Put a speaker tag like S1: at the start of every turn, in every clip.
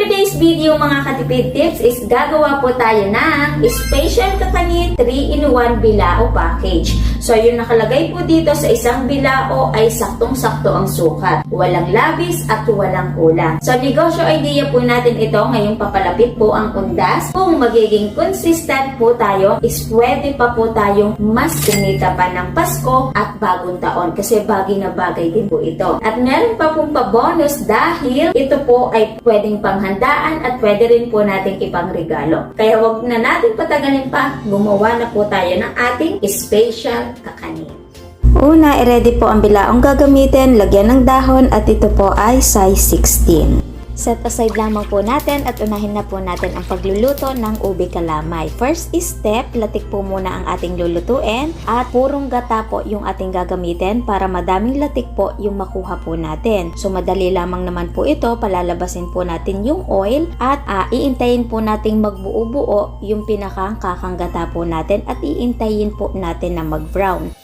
S1: today's video mga katipid tips is gagawa po tayo ng Special Kakanin 3-in-1 Bilao Package. So yung nakalagay po dito sa isang bilao ay saktong-sakto ang sukat. Walang labis at walang kulang. So negosyo idea po natin ito ngayong papalapit po ang undas. Kung magiging consistent po tayo is pwede pa po tayong mas kumita pa ng Pasko at bagong taon kasi bagay na bagay din po ito. At meron pa pong pa-bonus dahil ito po ay pwedeng panghandaan at pwede rin po nating ipangregalo. Kaya wag na natin patagalin pa, gumawa na po tayo ng ating special kakanin.
S2: Una, i-ready po ang bilaong gagamitin, lagyan ng dahon at ito po ay size 16. Set aside lamang po natin at unahin na po natin ang pagluluto ng ube kalamay. First step, latik po muna ang ating lulutuin at purong gata po yung ating gagamitin para madaming latik po yung makuha po natin. So madali lamang naman po ito, palalabasin po natin yung oil at iintayin po nating magbuo-buo yung pinakakakang gata po natin at iintayin po natin na mag-brown.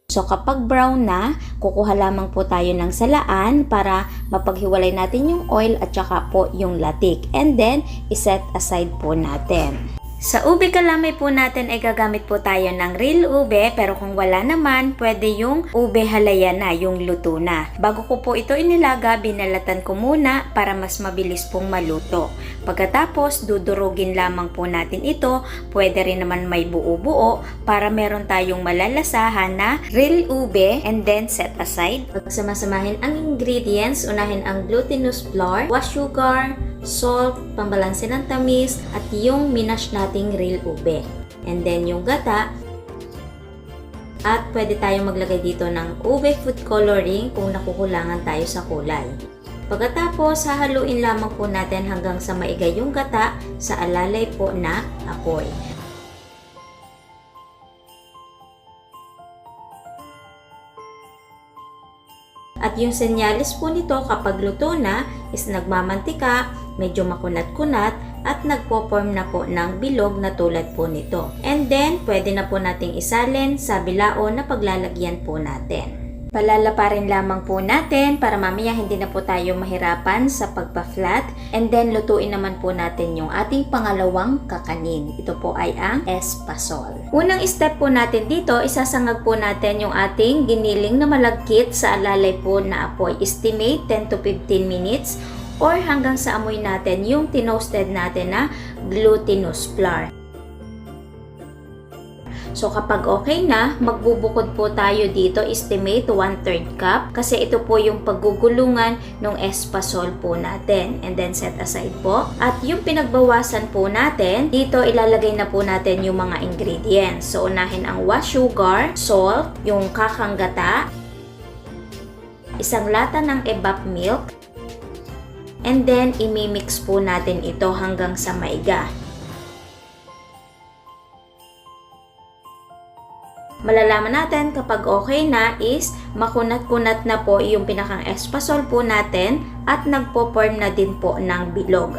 S2: So kapag brown na, kukuha lamang po tayo ng salaan para mapaghiwalay natin yung oil at saka po yung latik. And then, iset aside po natin. Sa ube kalamay po natin ay gagamit po tayo ng real ube, pero kung wala naman, pwede yung ube halaya na, yung luto na. Bago ko po ito inilaga, binalatan ko muna para mas mabilis pong maluto. Pagkatapos, dudurugin lamang po natin ito. Pwede rin naman may buo-buo para meron tayong malalasahan na real ube and then set aside. Pagsamasamahin ang ingredients, unahin ang glutinous flour, wash sugar, salt, pambalanse ng tamis, at yung minash nating real ube. And then yung gata. At pwede tayong maglagay dito ng ube food coloring kung nakukulangan tayo sa kulay. Pagkatapos, hahaluin lamang po natin hanggang sa maigay yung gata sa alalay po na apoy. At yung senyales po nito kapag luto na is nagmamantika, medyo makunat-kunat at nagpo-form na po ng bilog na tulad po nito. And then, pwede na po nating isalin sa bilao na paglalagyan po natin. Palalaparin lamang po natin para mamaya hindi na po tayo mahirapan sa pagpa-flat. And then, lutuin naman po natin yung ating pangalawang kakanin. Ito po ay ang espasol. Unang step po natin dito, isasangag po natin yung ating giniling na malagkit sa alalay po na apoy. Estimate 10 to 15 minutes or hanggang sa amoy natin yung tinoasted natin na glutinous flour. So kapag okay na, magbubukod po tayo dito, estimate 1/3 cup kasi ito po yung paggugulungan ng espasol po natin. And then set aside po. At yung pinagbawasan po natin, dito ilalagay na po natin yung mga ingredients. So unahin ang wash sugar, salt, yung kakang gata, isang lata ng evap milk, and then imimix po natin ito hanggang sa maiga. Malalaman natin kapag okay na is makunat-kunat na po yung pinakang espasol po natin at nagpo-form na din po ng bilog.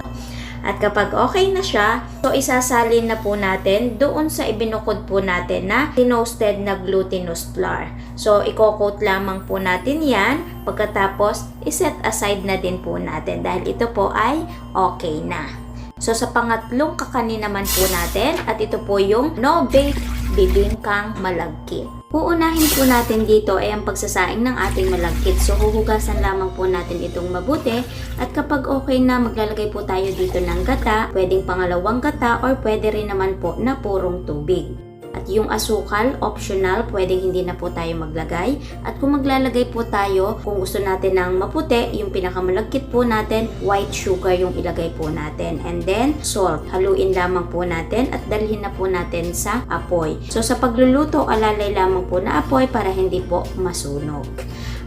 S2: At kapag okay na siya, so isasalin na po natin doon sa ibinukod po natin na tinoasted na glutinous flour. So i-coat lamang po natin yan, pagkatapos iset aside na din po natin dahil ito po ay okay na. So sa pangatlong kakanin naman po natin at ito po yung no-bake bibingkang malagkit. Uunahin po natin dito ay ang pagsasaing ng ating malagkit. So huhugasan lamang po natin itong mabuti at kapag okay na maglalagay po tayo dito ng gata, pwedeng pangalawang gata or pwede rin naman po na purong tubig. At yung asukal, optional, pwedeng hindi na po tayo maglagay. At kung maglalagay po tayo, kung gusto natin ng maputi, yung pinakamalagkit po natin, white sugar yung ilagay po natin. And then, salt. Haluin lamang po natin at dalhin na po natin sa apoy. So, sa pagluluto, alalay lamang po na apoy para hindi po masunog.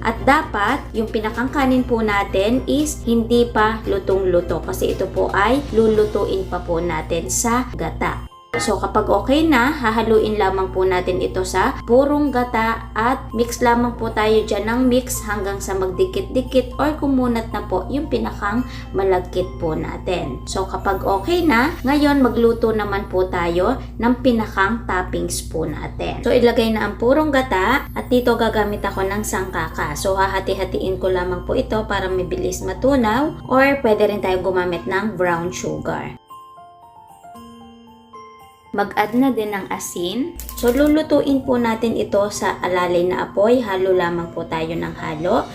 S2: At dapat, yung pinakangkanin po natin is hindi pa lutong-luto kasi ito po ay lulutuin pa po natin sa gata. So kapag okay na, hahaluin lamang po natin ito sa purong gata at mix lamang po tayo dyan ng mix hanggang sa magdikit-dikit or kumunat na po yung pinakang malagkit po natin. So kapag okay na, ngayon magluto naman po tayo ng pinakang toppings po natin. So ilagay na ang purong gata at dito gagamit ako ng sangkaka. So hahati-hatiin ko lamang po ito para mabilis matunaw or pwede rin tayo gumamit ng brown sugar. Mag-add na din ng asin. So, lulutuin po natin ito sa alalay na apoy. Halo lamang po tayo ng halo.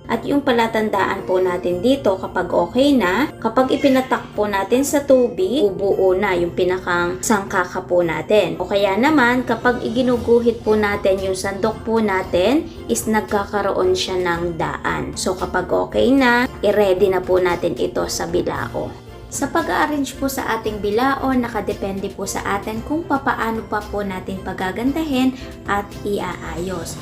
S2: At yung palatandaan po natin dito kapag okay na, kapag ipinatak po natin sa tubig, bubuo na yung pinakang sangkaka po natin. O kaya naman, kapag iginuguhit po natin yung sandok po natin, is nagkakaroon siya ng daan. So kapag okay na, i-ready na po natin ito sa bilao. Sa pag-arrange po sa ating bilao, nakadepende po sa atin kung papaano pa po natin pagagandahin at iaayos.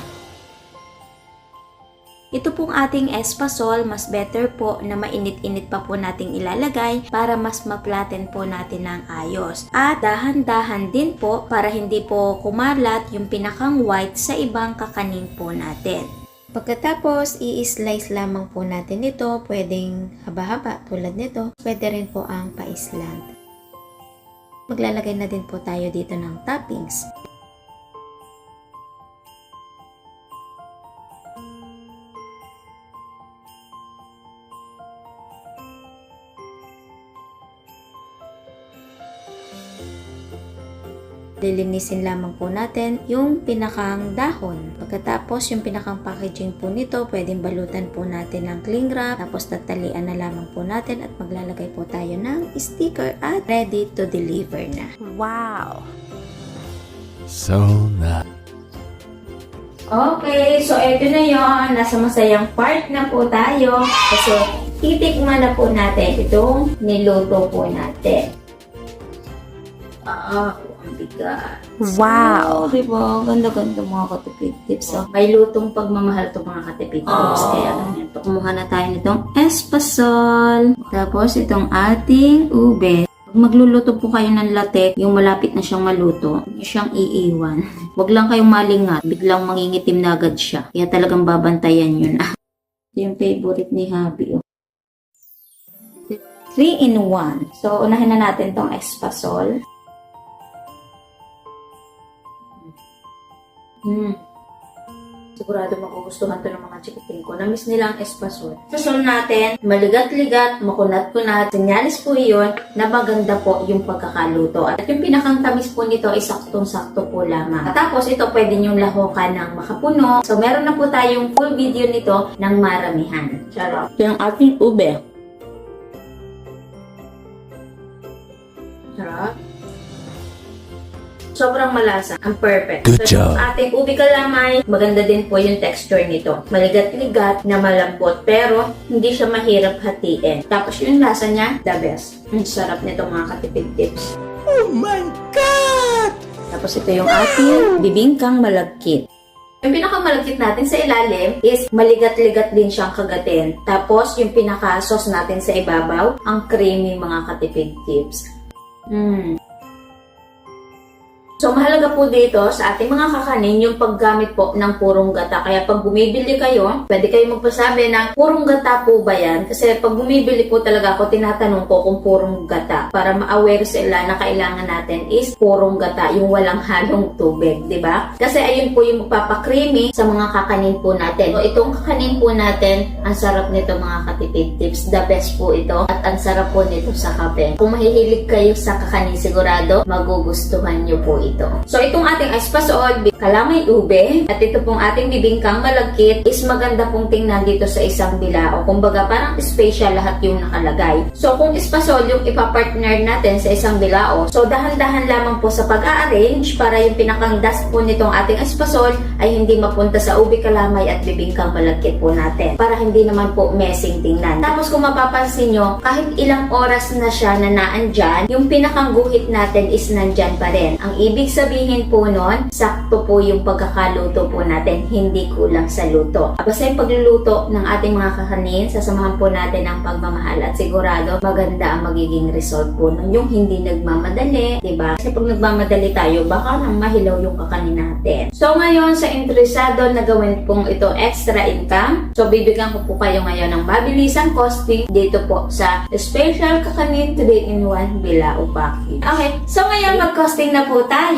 S2: Ito pong ating espasol, mas better po na mainit-init pa po nating ilalagay para mas ma-flatten po natin ng ayos. At dahan-dahan din po para hindi po kumalat yung pinakang white sa ibang kakanin po natin. Pagkatapos, i-slice lamang po natin ito. Pwedeng haba-haba tulad nito. Pwede rin po ang pa-slant. Maglalagay na din po tayo dito ng toppings. Lilinisin lamang po natin yung pinakang dahon. Pagkatapos, yung pinakang packaging po nito, pwedeng balutan po natin ng cling wrap. Tapos, tatalian na lamang po natin at maglalagay po tayo ng sticker at ready to deliver na.
S3: Wow!
S4: So nice.
S1: Okay, so eto na yon. Nasa masayang part na po tayo. Kasi titikman na po natin itong niluto po natin. Ang bigat.
S3: Wow!
S1: So, diba? Ganda-ganda mga katipid tips. So, may lutong pagmamahal to mga katipid tips. Kaya ganito. Kumuha na tayo nitong espasol. Tapos itong ating ube. Pag magluluto po kayo ng latek, yung malapit na siyang maluto, huwag niyo siyang iiwan. Huwag lang kayong malingat. Biglang mangingitim na agad siya. Kaya talagang babantayan nyo na. Ito yung favorite ni Habi. 3-in-1. So, unahin na natin tong espasol. Sigurado magugustuhan to ng mga chikiting ko. Namiss nila ang espasol. Espasol natin, maligat-ligat, makunat-kunat. Senyalis po iyon na maganda po yung pagkakaluto. At yung pinakang tamis po nito ay saktong-sakto po lamang. At tapos ito pwede nyong lahokan ng makapuno. So meron na po tayong full video nito ng maramihan. Charot. Ito yung ating ube. Charot. Sobrang malasa. Ang perfect.
S4: Good job.
S1: Ating ubi kalamay, maganda din po yung texture nito. Maligat-ligat na malambot, pero hindi siya mahirap hatiin. Tapos yung lasa niya, the best. Ang sarap nito mga katipid tips.
S4: Oh my God!
S1: Tapos ito yung ating bibingkang malagkit. Yung pinakamalagkit natin sa ilalim is maligat-ligat din siyang kagatin. Tapos yung pinaka-sauce natin sa ibabaw, ang creamy mga katipid tips. So, mahalaga po dito sa ating mga kakanin yung paggamit po ng purong gata. Kaya pag bumibili kayo, pwede kayo magpasabi ng purong gata po ba yan? Kasi pag bumibili po talaga ako, tinatanong ko kung purong gata. Para ma-aware sila na kailangan natin is purong gata, yung walang halong tubig, di ba? Kasi ayun po yung magpapakreamy sa mga kakanin po natin. So, itong kakanin po natin, ang sarap nito mga katipid tips. The best po ito. At ang sarap po nito sa kape. Kung mahihilig kayo sa kakanin, sigurado magugustuhan nyo po ito. So, itong ating espasol, kalamay ube, at ito pong ating bibingkang malagkit is maganda pong tingnan dito sa isang bilao. Kumbaga, parang special lahat yung nakalagay. So, kung espasol yung ipapartner natin sa isang bilao, so dahan-dahan lamang po sa pag-a-arrange para yung pinakang dust po nitong ating espasol ay hindi mapunta sa ube, kalamay at bibingkang malagkit po natin. Para hindi naman po messing tingnan. Tapos, kung mapapansin nyo, kahit ilang oras na siya na naandyan, yung pinakang guhit natin is nandyan pa rin. Ang ibig Ibig sabihin po nun, sakto po yung pagkakaluto po natin, hindi kulang sa luto. Basta yung pagluluto ng ating mga kakanin, sasamahan po natin ang pagmamahal at sigurado maganda ang magiging result po nun. Yung hindi nagmamadali, diba? Kasi pag nagmamadali tayo, baka nang mahilaw yung kakanin natin. So ngayon, sa interesado na gawin pong ito extra income, so bibigyan ko po kayo ngayon ng mabilisang costing dito po sa Special Kakanin 3-in-1 Bilao Package. Okay, so ngayon mag-costing na po tayo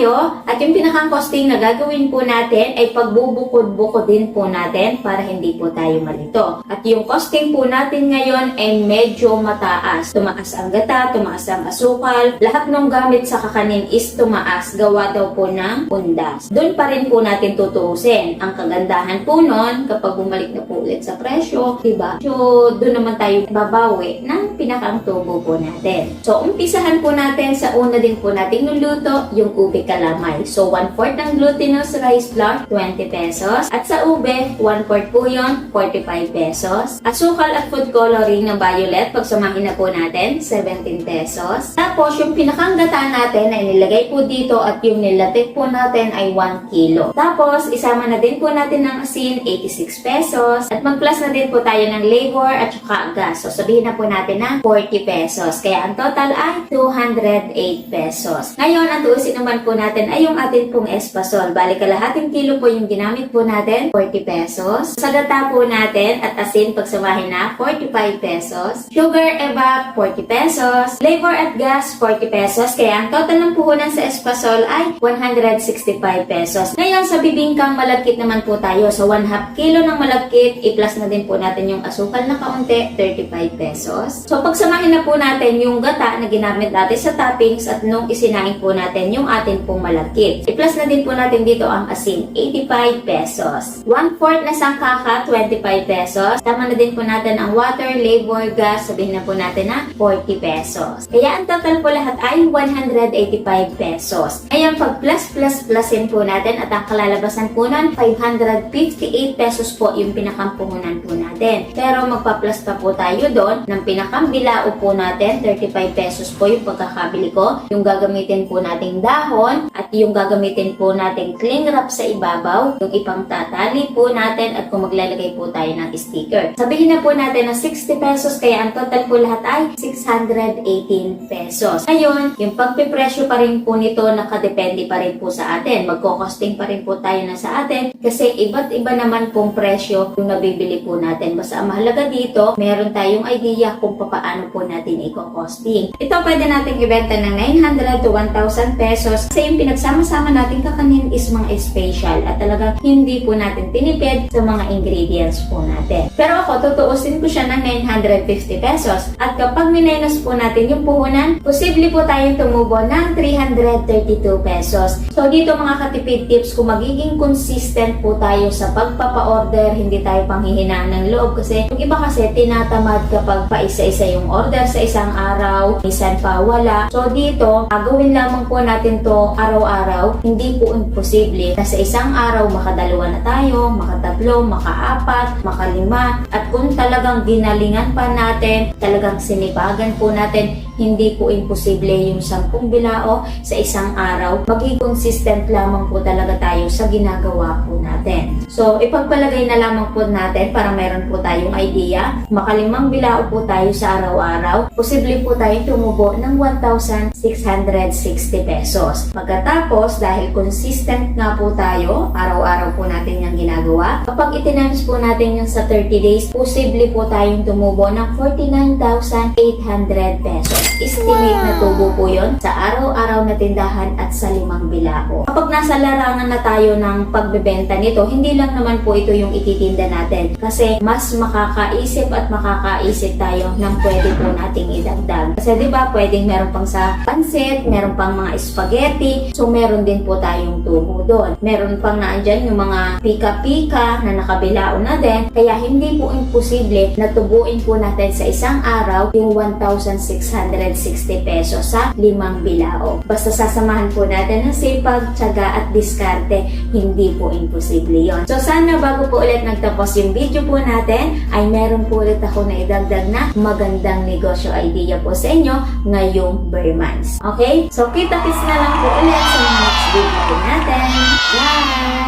S1: at yung pinakang costing na gagawin po natin ay pagbubukod-bukodin po natin para hindi po tayo malito. At yung costing po natin ngayon ay medyo mataas. Tumaas ang gata, tumaas ang asukal, lahat ng gamit sa kakanin is tumaas, gawa daw po ng undas. Doon pa rin po natin tutuusin. Ang kagandahan po nun, kapag bumalik na po ulit sa presyo, diba? So, doon naman tayo babawi ng pinakang tubo po natin. So, umpisahan po natin sa una din po nating nuluto, yung ube kalamay. So, 1/4 ng glutinous rice flour, 20 pesos. At sa ube, 1/4 po yun, 45 pesos. Asukal at food coloring na violet, pagsamahin na po natin, 17 pesos. Tapos, yung pinakang gata natin ay nilagay po dito at yung nilatik po natin ay 1 kilo. Tapos, isama na din po natin ng asin, 86 pesos. At mag-plus na din po tayo ng labor at saka gas. So, sabihin na po natin na 40 pesos. Kaya, ang total ay 208 pesos. Ngayon, ang tuusin naman po natin ay yung atin pong espasol. Bali, kalahating kilo po yung ginamit po natin, 40 pesos. Sa gata po natin at asin, pagsamahin na, 45 pesos. Sugar, eba, 40 pesos. Labor at gas, 40 pesos. Kaya, ang total ng puhunan sa espasol ay 165 pesos. Ngayon, sa bibingkang malagkit naman po tayo. So, 1/2 kilo ng malagkit, i-plus na din po natin yung asukal na kaunti, 35 pesos. So, pagsamahin na po natin yung gata na ginamit natin sa toppings at nung isinaing po natin yung atin pong malagkit. I-plus na din po natin dito ang asin, 85 pesos. 1/4 na sangkaka, 25 pesos. Tama na din po natin ang water, labor, gas, sabihin na po natin na 40 pesos. Kaya ang total po lahat ay 185 pesos. Ngayon, pag plusin po natin at ang kalalabasan po nun, 558 pesos po yung pinakampuhunan po natin. Pero magpa-plus pa po tayo doon ng pinakang-bilao po natin, 35 pesos po yung pagkakabili ko. Yung gagamitin po nating dahon at yung gagamitin po nating cling wrap sa ibabaw, yung ipang tatali po natin at kung maglalagay po tayo ng sticker. Sabihin na po natin na 60 pesos kaya ang total po lahat ay 618 pesos. Ngayon, yung pagpipresyo pa rin po nito nakadepende pa rin po sa atin. Magkokosting pa rin po tayo na sa atin kasi iba't iba naman pong presyo yung nabibili po natin. Basta ang mahalaga dito, meron tayong idea kung paano po natin i-costing. Ito pwede natin ibenta ng 900 to 1,000 pesos kasi yung pinagsama-sama natin kakanin is mga special at talagang hindi po natin tinipid sa mga ingredients po natin. Pero ako, tutuusin ko siya ng 950 pesos at kapag minenus po natin yung puhunan, posible po tayong tumubo ng 332 pesos. So dito mga katipid tips, kung magiging consistent po tayo sa pagpapa-order, hindi tayo panghihinaan ng loob kasi yung iba kasi tinatamad kapag paisa-isa yung order sa isang araw, minsan pa wala. So dito, gagawin lamang po natin to araw-araw. Hindi po imposible na sa isang araw makadalawa na tayo, makatatlo, makaapat, makalima. At kung talagang ginalingan pa natin, talagang sinibagan po natin, hindi po imposible yung 10 bilao sa isang araw. Maging consistent lamang po talaga tayo sa ginagawa po natin. So, ipagpalagay na lamang po natin para meron po tayong idea. Makalimang bilao po tayo sa araw-araw. Posible po tayong tumubo ng 1,660 pesos. Pagkatapos, dahil consistent nga po tayo, araw-araw po natin yung ginagawa. Kapag itinamis po natin yung sa 30 days, posible po tayong tumubo ng 49,800 pesos. Estimate na tubo po yun sa araw-araw na tindahan at sa 5 bilao. Kapag nasa larangan na tayo ng pagbebenta nito, hindi lang naman po ito yung ititinda natin kasi mas makakaisip at makakaisip tayo ng pwede po nating idagdag. Kasi diba, pwedeng meron pang sa pansit, meron pang mga spaghetti, so meron din po tayong tubo doon. Meron pang naandyan yung mga pika-pika na nakabilao na din, kaya hindi po imposible na tubuin po natin sa isang araw yung 1,660 160 pesos sa 5 bilao. Basta sasamahan po natin ng sipag, tiyaga at diskarte, hindi po imposible yon. So sana bago po ulit nagtapos yung video po natin, ay meron po ulit ako na idagdag na magandang negosyo idea po sa inyo ngayong bare months. Okay? So kita-kits na lang po ulit sa mga next video po natin. Bye!